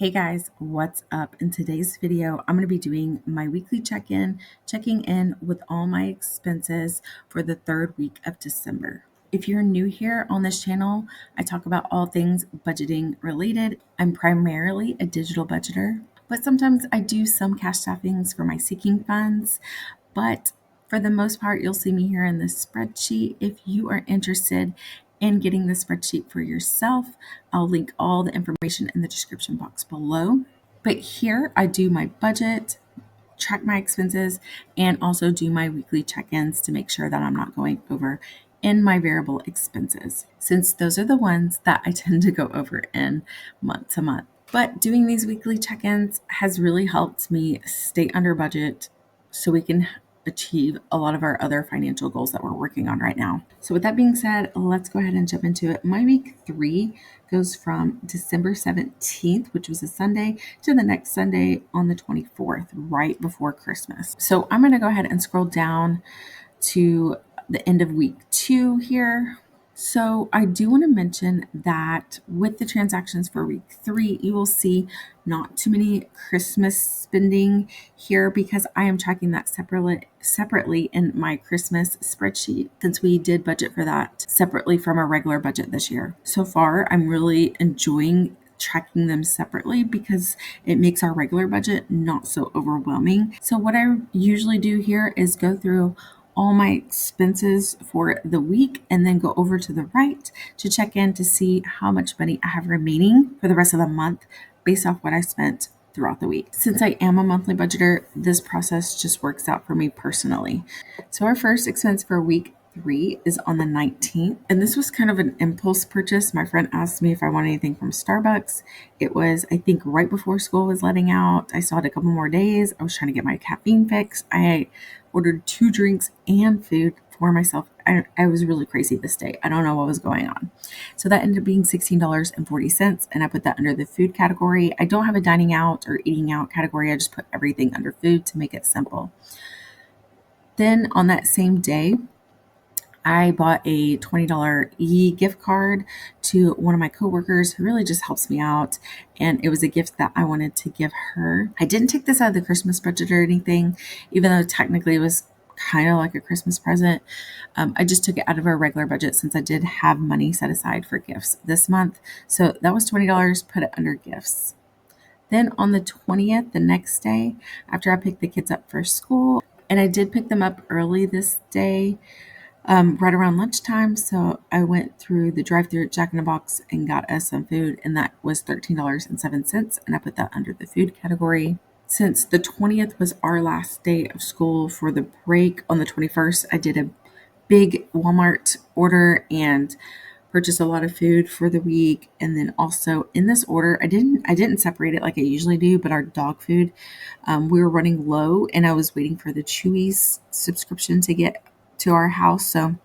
Hey guys, what's up? In today's video, I'm going to be doing my weekly check-in, checking in with all my expenses for the third week of December. If you're new here on this channel, I talk about all things budgeting related. I'm primarily a digital budgeter, but sometimes I do some cash staffings for my seeking funds. But for the most part, you'll see me here in this spreadsheet. If you are interested in getting the spreadsheet for yourself, I'll link all the information in the description box below. But here I do my budget, track my expenses, and also do my weekly check-ins to make sure that I'm not going over in my variable expenses, since those are the ones that I tend to go over in month to month. But doing these weekly check-ins has really helped me stay under budget so we can achieve a lot of our other financial goals that we're working on right now. So with that being said, let's go ahead and jump into it. My week 3 goes from December 17th, which was a Sunday, to the next Sunday on the 24th, right before Christmas. So I'm going to go ahead and scroll down to the end of week 2 here. So I do want to mention that with the transactions for week 3, you will see not too many Christmas spending here because I am tracking that separately in my Christmas spreadsheet, since we did budget for that separately from our regular budget this year. So far, I'm really enjoying tracking them separately because it makes our regular budget not so overwhelming. So what I usually do here is go through all my expenses for the week and then go over to the right to check in to see how much money I have remaining for the rest of the month based off what I spent throughout the week. Since I am a monthly budgeter, this process just works out for me personally. So our first expense for week 3 is on the 19th. And this was kind of an impulse purchase. My friend asked me if I want anything from Starbucks. It was, I think, right before school was letting out. I still had a couple more days. I was trying to get my caffeine fix. I ordered 2 drinks and food for myself. I was really crazy this day. I don't know what was going on. So that ended up being $16.40, and I put that under the food category. I don't have a dining out or eating out category. I just put everything under food to make it simple. Then on that same day, I bought a $20 gift card to one of my coworkers who really just helps me out. And it was a gift that I wanted to give her. I didn't take this out of the Christmas budget or anything, even though technically it was kind of like a Christmas present. I just took it out of our regular budget since I did have money set aside for gifts this month. So that was $20, put it under gifts. Then on the 20th, the next day, after I picked the kids up for school, and I did pick them up early this day, right around lunchtime. So I went through the drive-thru at Jack in the Box and got us some food, and that was $13.07, and I put that under the food category. Since the 20th was our last day of school for the break, on the 21st, I did a big Walmart order and purchased a lot of food for the week. And then also in this order, I didn't separate it like I usually do, but our dog food, we were running low, and I was waiting for the Chewy's subscription to get to our house. So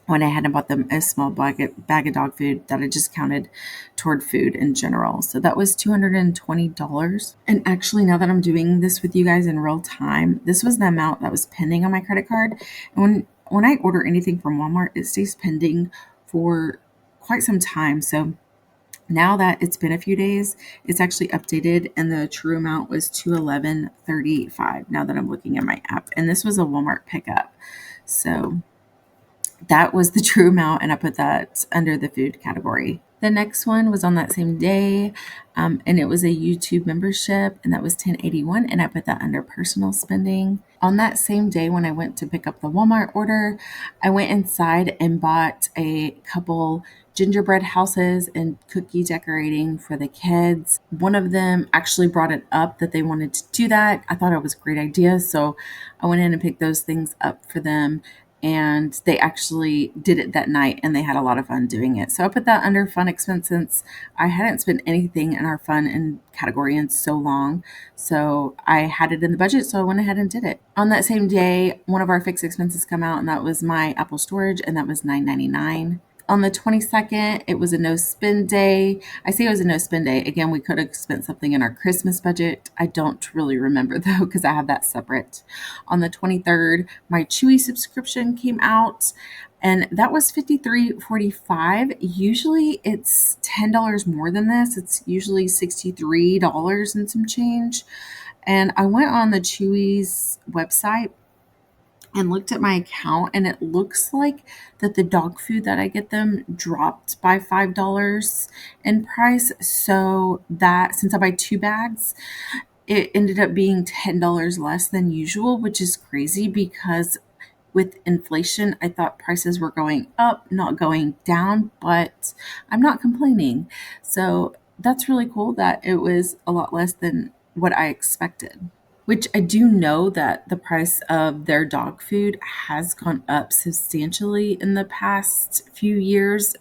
when I had bought them a small bag of dog food that I just counted toward food in general. So that was $220. And actually, now that I'm doing this with you guys in real time, this was the amount that was pending on my credit card. And when I order anything from Walmart, it stays pending for quite some time. So now that it's been a few days, it's actually updated, and the true amount was $211.35 now that I'm looking at my app. And this was a Walmart pickup. So that was the true amount, and I put that under the food category. The next one was on that same day, and it was a YouTube membership, and that was $10.81, and I put that under personal spending. On that same day, when I went to pick up the Walmart order, I went inside and bought a couple gingerbread houses and cookie decorating for the kids. One of them actually brought it up that they wanted to do that. I thought it was a great idea, so I went in and picked those things up for them. And they actually did it that night, and they had a lot of fun doing it. So I put that under fun expense since I hadn't spent anything in our fun and category in so long. So I had it in the budget, so I went ahead and did it. On that same day, one of our fixed expenses come out, and that was my Apple storage, and that was $9.99. On the 22nd, it was a no spend day. I say it was a no spend day. Again, we could have spent something in our Christmas budget. I don't really remember though, because I have that separate. On the 23rd, my Chewy subscription came out, and that was $53.45. Usually it's $10 more than this. It's usually $63 and some change. And I went on the Chewy's website and looked at my account, and it looks like that the dog food that I get them dropped by $5 in price. So that since I buy 2 bags, it ended up being $10 less than usual, which is crazy because with inflation, I thought prices were going up, not going down, but I'm not complaining. So that's really cool that it was a lot less than what I expected. Which I do know that the price of their dog food has gone up substantially in the past few years.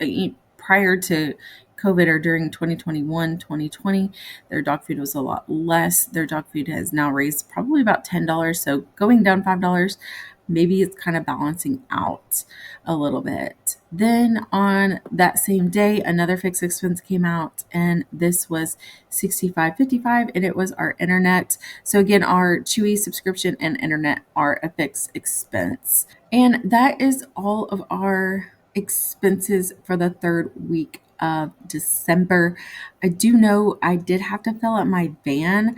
Prior to COVID or during 2021, 2020, their dog food was a lot less. Their dog food has now raised probably about $10. So going down $5, maybe it's kind of balancing out a little bit. Then on that same day, another fixed expense came out, and this was $65.55, and it was our internet. So again, our Chewy subscription and internet are a fixed expense. And that is all of our expenses for the third week of December. I do know I did have to fill up my van,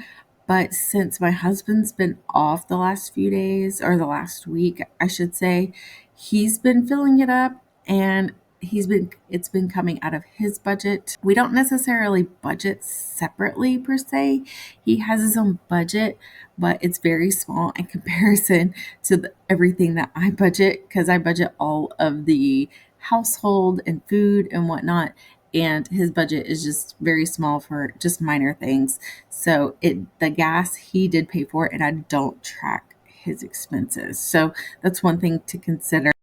but since my husband's been off the last few days, or the last week, I should say, he's been filling it up, and it's been coming out of his budget. We don't necessarily budget separately per se. He has his own budget, but it's very small in comparison to everything that I budget, because I budget all of the household and food and whatnot, and his budget is just very small for just minor things. So the gas he did pay for, and I don't track his expenses. So that's one thing to consider.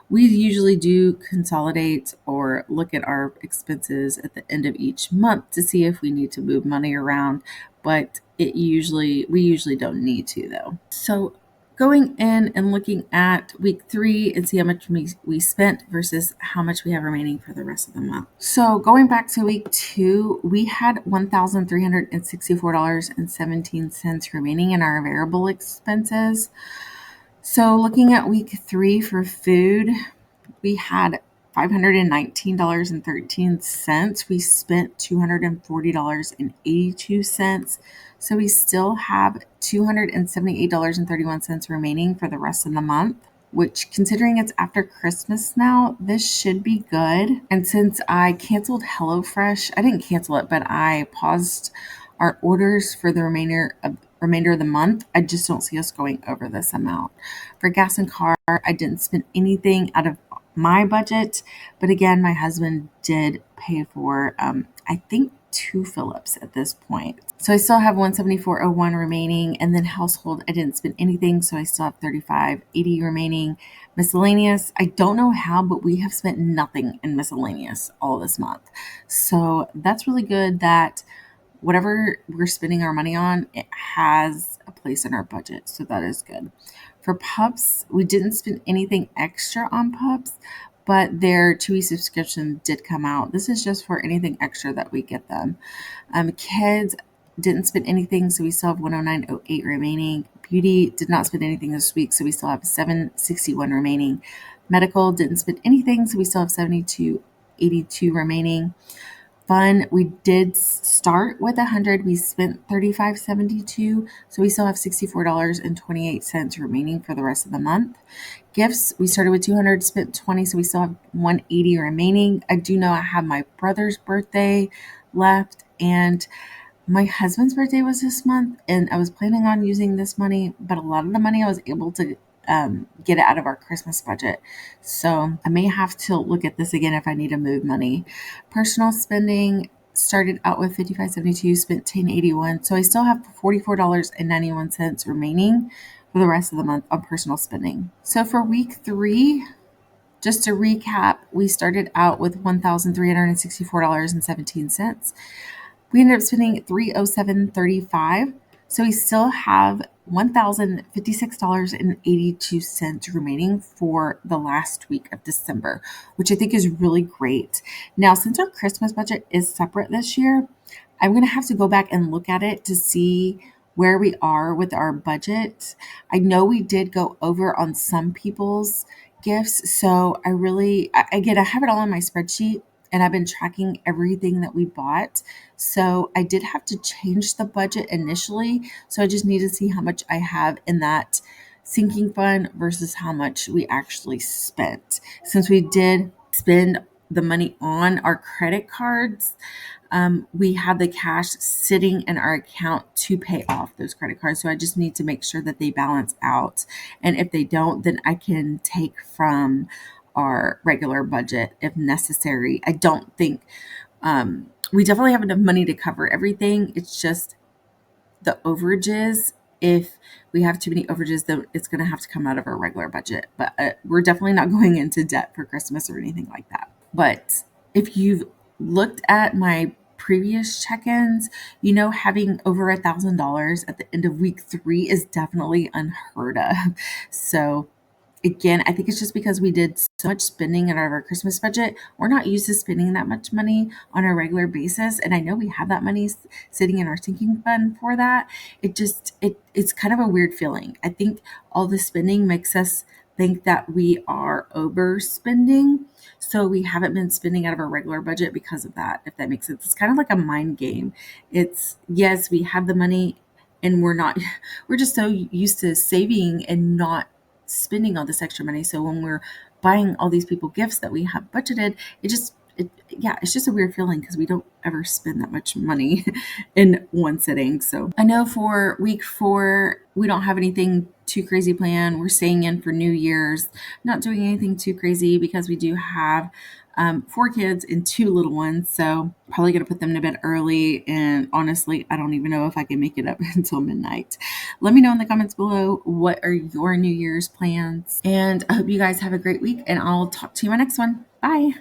We usually do consolidate or look at our expenses at the end of each month to see if we need to move money around, but we usually don't need to though. So going in and looking at week 3 and see how much we spent versus how much we have remaining for the rest of the month. So going back to week 2, we had $1,364.17 remaining in our variable expenses. So looking at week 3 for food, we had $519.13. We spent $240.82. So we still have $278.31 remaining for the rest of the month, which, considering it's after Christmas now, this should be good. And since I canceled HelloFresh, I didn't cancel it, but I paused our orders for the remainder of the month. I just don't see us going over this amount. For gas and car, I didn't spend anything out of my budget, but again, my husband did pay for I think 2 fill-ups at this point. So I still have $174.01 remaining, and then household, I didn't spend anything, so I still have $35.80 remaining. Miscellaneous, I don't know how, but we have spent nothing in miscellaneous all this month. So that's really good that whatever we're spending our money on, it has a place in our budget. So that is good. For pups, we didn't spend anything extra on pups, but their Chewy subscription did come out. This is just for anything extra that we get them. Kids didn't spend anything, so we still have $109.08 remaining. Beauty did not spend anything this week, so we still have $761 remaining. Medical didn't spend anything, so we still have $72.82 remaining. Fun, we did start with 100. We spent $35.72, so we still have $64.28 remaining for the rest of the month. Gifts, we started with 200, spent 20, so we still have $180 remaining. I do know I have my brother's birthday left, and my husband's birthday was this month, and I was planning on using this money, but a lot of the money I was able to get it out of our Christmas budget. So I may have to look at this again if I need to move money. Personal spending started out with $55.72, spent $10.81. So I still have $44.91 remaining for the rest of the month on personal spending. So for week 3, just to recap, we started out with $1,364.17. We ended up spending $307.35. So we still have $1,056.82 remaining for the last week of December, which I think is really great. Now, since our Christmas budget is separate this year, I'm going to have to go back and look at it to see where we are with our budget. I know we did go over on some people's gifts. So again, I have it all on my spreadsheet and I've been tracking everything that we bought. So I did have to change the budget initially. So I just need to see how much I have in that sinking fund versus how much we actually spent. Since we did spend the money on our credit cards, we have the cash sitting in our account to pay off those credit cards. So I just need to make sure that they balance out. And if they don't, then I can take from our regular budget if necessary. I don't think we definitely have enough money to cover everything. It's just the overages. If we have too many overages, then it's going to have to come out of our regular budget. But we're definitely not going into debt for Christmas or anything like that. But if you've looked at my previous check-ins, having over $1,000 at the end of week 3 is definitely unheard of. So again, I think it's just because we did so much spending out of our Christmas budget. We're not used to spending that much money on a regular basis. And I know we have that money sitting in our sinking fund for that. It's kind of a weird feeling. I think all the spending makes us think that we are overspending. So we haven't been spending out of our regular budget because of that, if that makes sense. It's kind of like a mind game. It's, yes, we have the money and we're just so used to saving and not spending all this extra money. So when we're buying all these people gifts that we have budgeted, it's just a weird feeling because we don't ever spend that much money in one sitting. So I know for week 4, we don't have anything too crazy planned. We're staying in for New Year's, not doing anything too crazy because we do have 4 kids and 2 little ones. So probably going to put them to bed early. And honestly, I don't even know if I can make it up until midnight. Let me know in the comments below, what are your New Year's plans? And I hope you guys have a great week and I'll talk to you in my next one. Bye.